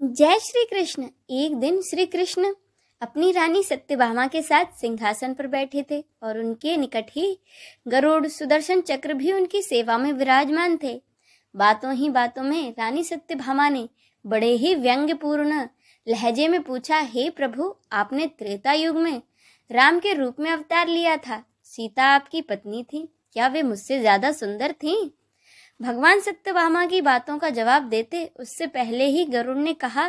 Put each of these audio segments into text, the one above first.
जय श्री कृष्ण। एक दिन श्री कृष्ण अपनी रानी सत्यभामा के साथ सिंहासन पर बैठे थे और उनके निकट ही गरुड़ सुदर्शन चक्र भी उनकी सेवा में विराजमान थे। बातों ही बातों में रानी सत्यभामा ने बड़े ही व्यंग्यपूर्ण लहजे में पूछा, हे प्रभु, आपने त्रेता युग में राम के रूप में अवतार लिया था। सीता आपकी पत्नी थी, क्या वे मुझसे ज्यादा सुंदर थीं? भगवान सत्यभामा की बातों का जवाब देते उससे पहले ही गरुड़ ने कहा,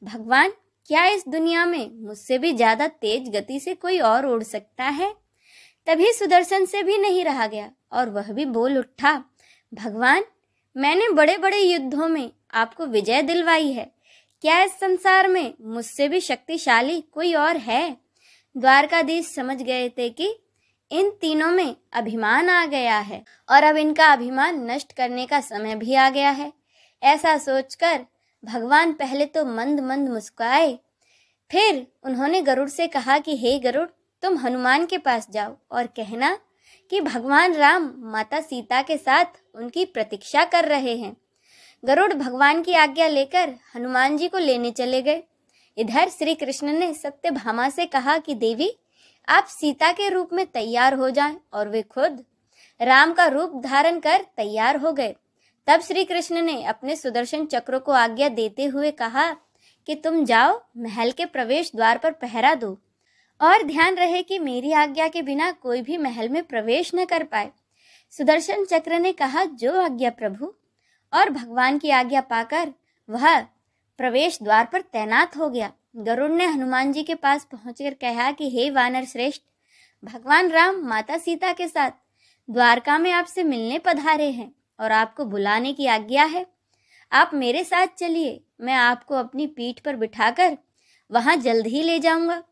भगवान, क्या इस दुनिया में मुझसे भी ज्यादा तेज गति से कोई और उड़ सकता है? तभी सुदर्शन से भी नहीं रहा गया और वह भी बोल उठा, भगवान, मैंने बड़े बड़े युद्धों में आपको विजय दिलवाई है, क्या इस संसार में मुझसे भी शक्तिशाली कोई और है? द्वारकाधीश समझ गए थे कि इन तीनों में अभिमान आ गया है और अब इनका अभिमान नष्ट करने का समय भी आ गया है। ऐसा सोचकर भगवान पहले तो मंद मंद मुस्कुराए, फिर उन्होंने गरुड़ से कहा कि हे गरुड़, तुम हनुमान के पास जाओ और कहना कि भगवान राम माता सीता के साथ उनकी प्रतीक्षा कर रहे हैं। गरुड़ भगवान की आज्ञा लेकर हनुमान जी को लेने चले गए। इधर श्री कृष्ण ने सत्यभामा से कहा कि देवी, आप सीता के रूप में तैयार हो जाएं, और वे खुद राम का रूप धारण कर तैयार हो गए। तब श्री कृष्ण ने अपने सुदर्शन चक्र को आज्ञा देते हुए कहा कि तुम जाओ, महल के प्रवेश द्वार पर पहरा दो और ध्यान रहे कि मेरी आज्ञा के बिना कोई भी महल में प्रवेश न कर पाए। सुदर्शन चक्र ने कहा, जो आज्ञा प्रभु, और भगवान की आज्ञा पाकर वह प्रवेश द्वार पर तैनात हो गया। गरुड़ ने हनुमान जी के पास पहुंचकर कहा कि हे वानर श्रेष्ठ, भगवान राम माता सीता के साथ द्वारका में आपसे मिलने पधारे हैं और आपको बुलाने की आज्ञा है। आप मेरे साथ चलिए, मैं आपको अपनी पीठ पर बिठाकर वहां जल्द ही ले जाऊंगा।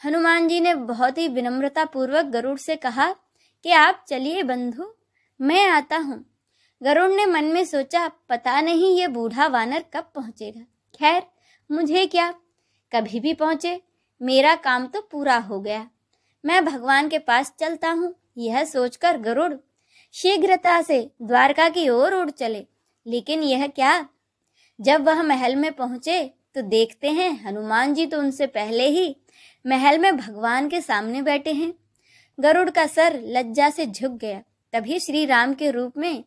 हनुमान जी ने बहुत ही विनम्रता पूर्वक गरुड़ से कहा कि आप चलिए बंधु, मैं आता हूँ। गरुड़ ने मन में सोचा, पता नहीं ये बूढ़ा वानर कब पहुंचेगा। खैर, मुझे क्या, कभी भी पहुंचे, मेरा काम तो पूरा हो गया, मैं भगवान के पास चलता हूँ। यह सोचकर गरुड़ शीघ्रता से द्वारका की ओर उड़ चले। लेकिन यह क्या, जब वह महल में पहुंचे तो देखते हैं हनुमान जी तो उनसे पहले ही महल में भगवान के सामने बैठे हैं। गरुड़ का सर लज्जा से झुक गया। तभी श्री राम के रूप में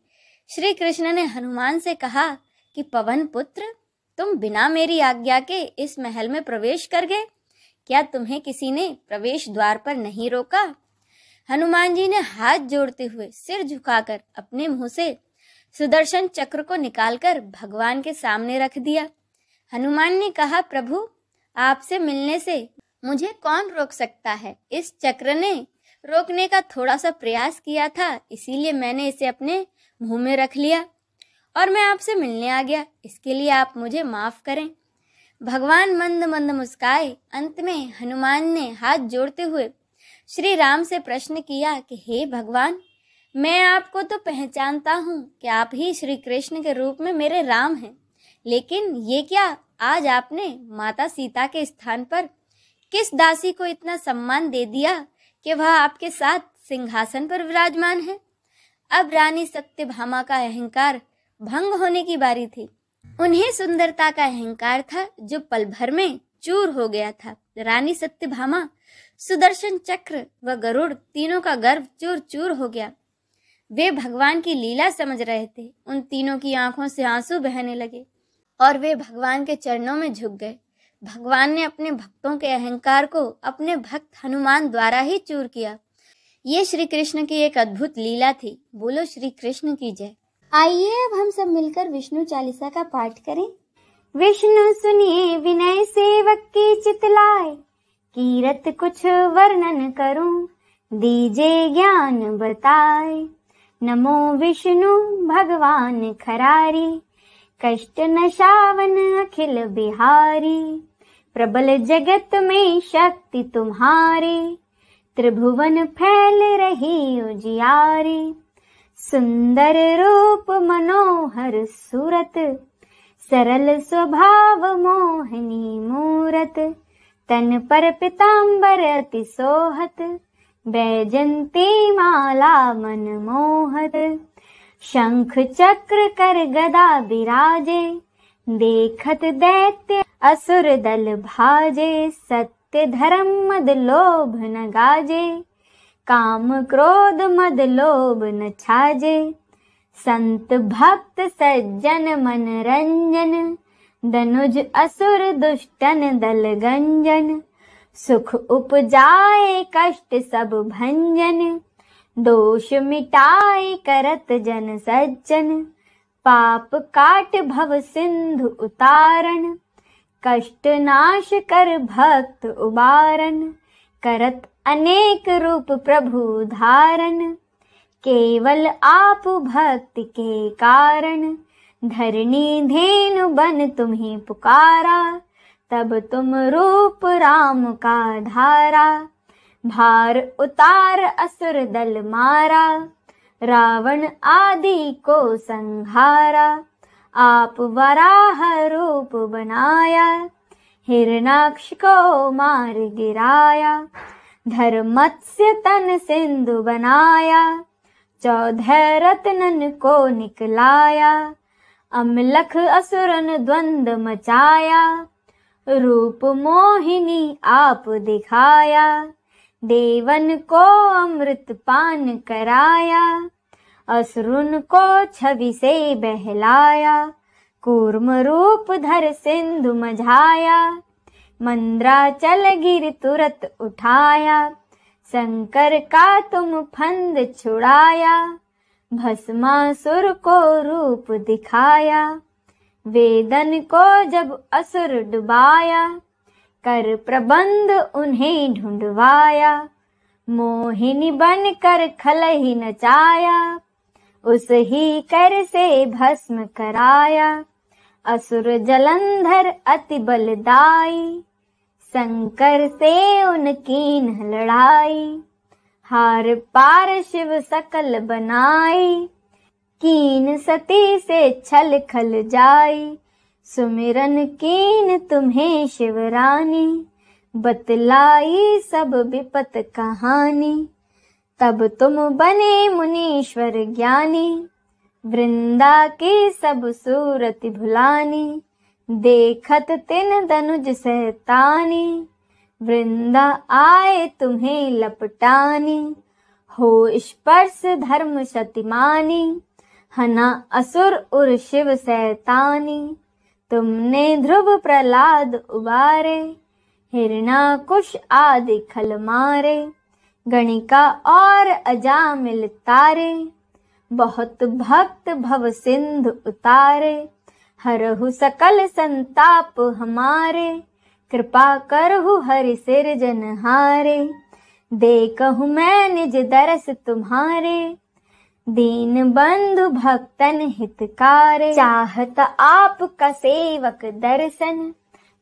श्री कृष्ण ने हनुमान से कहा कि पवन पुत्र, तुम बिना मेरी आज्ञा के इस महल में प्रवेश कर गए, क्या तुम्हें किसी ने प्रवेश द्वार पर नहीं रोका? हनुमान जी ने हाथ जोड़ते हुए सिर झुकाकर अपने मुंह से सुदर्शन चक्र को निकालकर भगवान के सामने रख दिया। हनुमान ने कहा, प्रभु, आपसे मिलने से मुझे कौन रोक सकता है? इस चक्र ने रोकने का थोड़ा सा प्रयास किया था, इसीलिए मैंने इसे अपने मुंह में रख लिया और मैं आपसे मिलने आ गया। इसके लिए आप मुझे माफ करें। भगवान मंद मंद मुस्काए। अंत में हनुमान ने हाथ जोड़ते हुए श्री राम से प्रश्न किया कि हे भगवान, मैं आपको तो पहचानता हूँ कि आप ही श्री कृष्ण के रूप में मेरे राम हैं, लेकिन ये क्या, आज आपने माता सीता के स्थान पर किस दासी को इतना सम्मान दे दिया कि वह आपके साथ सिंहासन पर विराजमान है? अब रानी सत्यभामा का अहंकार भंग होने की बारी थी। उन्हें सुंदरता का अहंकार था जो पल भर में चूर हो गया था। रानी सत्यभामा, सुदर्शन चक्र व गरुड़ तीनों का गर्व चूर चूर हो गया। वे भगवान की लीला समझ रहे थे। उन तीनों की आंखों से आंसू बहने लगे और वे भगवान के चरणों में झुक गए। भगवान ने अपने भक्तों के अहंकार को अपने भक्त हनुमान द्वारा ही चूर किया। ये श्री कृष्ण की एक अद्भुत लीला थी। बोलो श्री कृष्ण की जय। आइए अब हम सब मिलकर विष्णु चालीसा का पाठ करें। विष्णु सुनिए विनय सेवक की चितलाए, कीरत कुछ वर्णन करूं, दीजे ज्ञान बताए। नमो विष्णु भगवान खरारी, कष्ट नशावन अखिल बिहारी। प्रबल जगत में शक्ति तुम्हारी, त्रिभुवन फैल रही उजियारी। सुंदर रूप मनोहर सूरत, सरल स्वभाव मोहिनी मूरत। तन पर पीतांबर अति सोहत, बैजंती माला मन मोहत। शंख चक्र कर गदा बिराजे, देखत दैत्य असुर दल भाजे, सत्य धर्म मद लोभ न गाजे, काम क्रोध मद लोभ न छाजे, संत भक्त सज्जन मन रंजन, दनुज असुर दुष्टन दल गंजन, सुख उपजाए कष्ट सब भंजन, दोष मिटाए करत जन सज्जन, पाप काट भव सिंधु उतारण, कष्ट नाश कर भक्त उबारन, करत अनेक रूप प्रभु धारण, केवल आप भक्ति के कारण, धरणी धेनु बन तुम्हें पुकारा, तब तुम रूप राम का धारा, भार उतार असुर दल मारा, रावण आदि को संहारा, आप वराह रूप बनाया, हिरणाक्ष को मार गिराया, धर्मत्स्य तन सिंधु बनाया, 14 रत्नन को निकलाया, अमलख असुरन द्वंद मचाया, रूप मोहिनी आप दिखाया, देवन को अमृत पान कराया, असुरन को छवि से बहलाया, कूर्म रूप धर सिंधु मझाया, मंद्राचल गिर तुरत उठाया, शंकर का तुम फंद छुड़ाया, भस्मासुर को रूप दिखाया, वेदन को जब असुर डुबाया, कर प्रबंध उन्हें ढूंढवाया, मोहिनी बन कर खलहि नचाया, उस ही कर से भस्म कराया, असुर जलंधर अति बलदाई, शंकर से उनकी न लड़ाई, हार पार शिव सकल बनाई, कीन सती से छल खल जाई, सुमिरन कीन तुम्हें शिवरानी, बतलाई सब विपत कहानी, तब तुम बने मुनीश्वर ज्ञानी, वृंदा की सब सूरत भुलानी, देखत तिन दनुज सहतानी, वृंदा आए तुम्हें लपटानी, हो स्पर्श धर्म शतिमानी, हना असुर उर शिव सैतानी, तुमने ध्रुव प्रहलाद उबारे, हिरणाकुश आदि खल मारे, गणिका और अजामिल तारे, बहुत भक्त भव सिंधु उतारे, हरहु सकल संताप हमारे, कृपा करहु हरि सिरजनहारे, देखहु मैं निज दरस तुम्हारे, दीन बंधु भक्तन हितकारे, चाहत आपका सेवक दर्शन,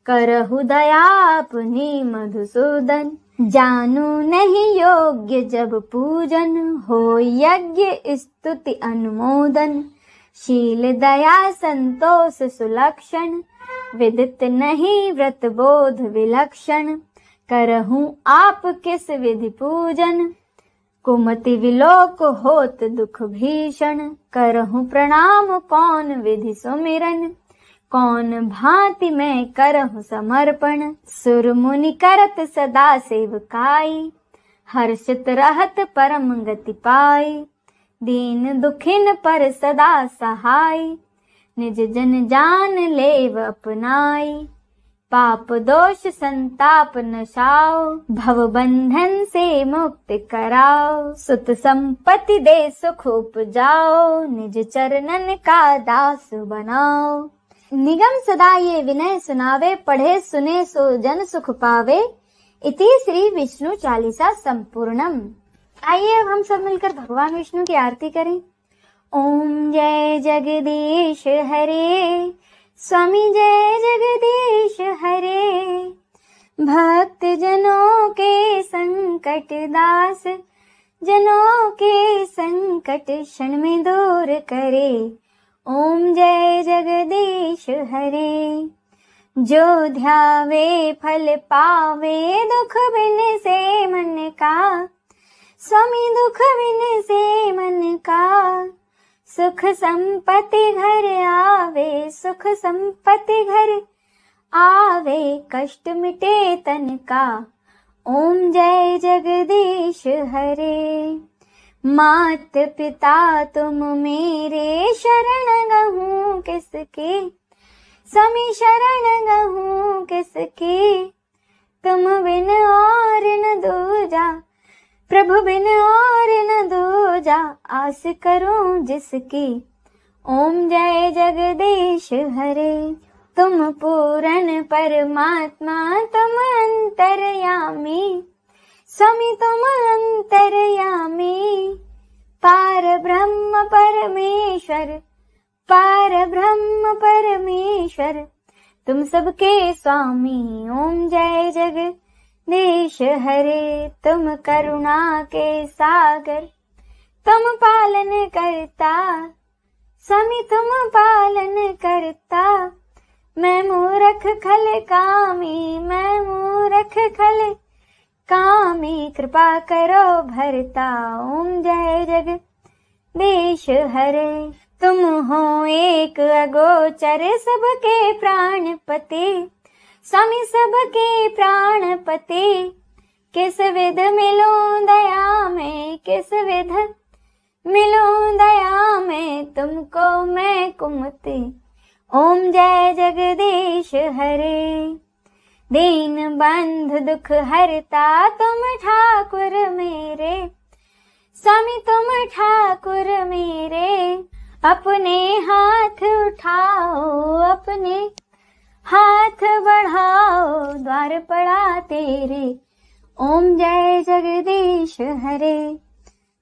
करहु दया अपनी मधुसूदन, जानू नहीं योग्य जब पूजन, हो यज्ञ स्तुति अनुमोदन, शील दया संतोष सुलक्षण, विदित नहीं व्रत बोध विलक्षण, करहूं आप किस विधि पूजन, कुमति विलोक होत दुख भीषण, करहूं प्रणाम कौन विधि सुमिरन, कौन भांति मैं करहूं समर्पण, सुर मुनि करत सदा सेवकाई, हर्षित रहत परम गति पाई, दीन दुखिन पर सदा सहाय, निज जन जान लेव अपनाई, पाप दोष संताप नशाओ, भव बंधन से मुक्त कराओ, सुत संपत्ति दे सुख उपजाओ, निज चरणन का दास बनाओ, निगम सदा ये विनय सुनावे, पढ़े सुने सो जन सुख पावे, इति श्री विष्णु चालीसा संपूर्णम। आइए अब हम सब मिलकर भगवान विष्णु की आरती करें। ओम जय जगदीश हरे, स्वामी जय जगदीश हरे, भक्त जनों के संकट दास, जनों के संकट क्षण में दूर करे। ओम जय जगदीश हरे, जो ध्यावे फल पावे, दुख बिन से मन का, स्वामी दुख बिन से मन का, सुख संपत्ति घर आवे, सुख संपत्ति घर आवे, कष्ट मिटे तन का, ओम जय जगदीश हरे। मात पिता तुम मेरे, शरण गहूँ किसके, स्वामी शरण गहूँ किसके, तुम बिन और न दूजा, प्रभु बिन और न दूजा, आस करूं जिसकी, ओम जय जगदीश हरे। तुम पूर्ण परमात्मा, तुम अंतर्यामी, स्वामी तुम अंतर्यामी, पार ब्रह्म परमेश्वर, पार ब्रह्म परमेश्वर, तुम सबके स्वामी, ओम जय जगदीश हरे। तुम करुणा के सागर, तुम पालन करता, स्वामी तुम पालन करता, मैं मूर्ख खल कामी, मैं मूर्ख खल कामी, कृपा करो भरता, ओम जय जगदीश हरे। तुम हो एक अगोचर, सबके प्राणपति, स्वामी सबके प्राणपति, किस विध मिलूं दया में, किस विध मिलूं दया में, तुमको मैं कुमति, ओम जय जगदीश हरे। दीन बंधु दुख हरता, तुम ठाकुर मेरे, स्वामी तुम ठाकुर मेरे, अपने हाथ उठाओ, अपने हाथ बढ़ाओ, द्वार पड़ा तेरे, ओम जय जगदीश हरे।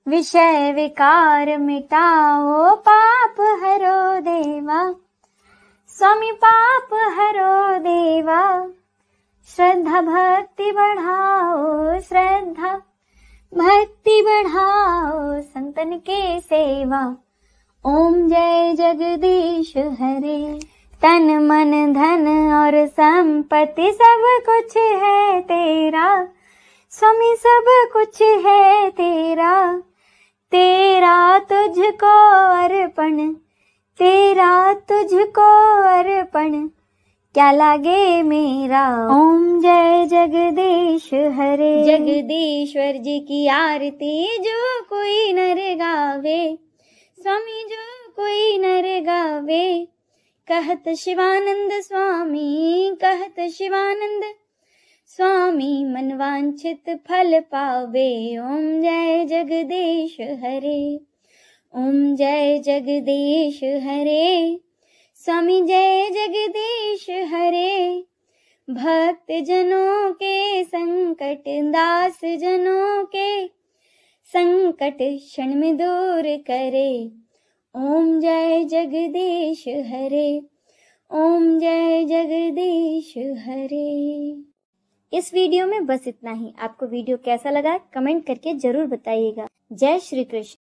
विषय विकार मिटाओ, पाप हरो देवा, स्वामी पाप हरो देवा, श्रद्धा भक्ति बढ़ाओ, श्रद्धा भक्ति बढ़ाओ, संतन के सेवा, ओम जय जगदीश हरे। तन मन धन और संपत्ति सब कुछ है तेरा, स्वामी सब कुछ है तेरा, तेरा तुझको अर्पण, तेरा तुझको अर्पण, क्या लागे मेरा, ओम जय जगदीश हरे। जगदीश्वर जी की आरती जो कोई नर गावे, स्वामी जो कोई नर गावे, कहत शिवानंद स्वामी, कहत शिवानंद स्वामी, मनवांछित फल पावे, ओम जय जगदीश हरे, ओम जय जगदीश हरे, स्वामी जय जगदीश हरे। भक्त जनों के संकट, दास जनों के संकट, क्षण में दूर करे, ओम जय जगदीश हरे, ओम जय जगदीश हरे। इस वीडियो में बस इतना ही। आपको वीडियो कैसा लगा कमेंट करके जरूर बताइएगा। जय श्री कृष्ण।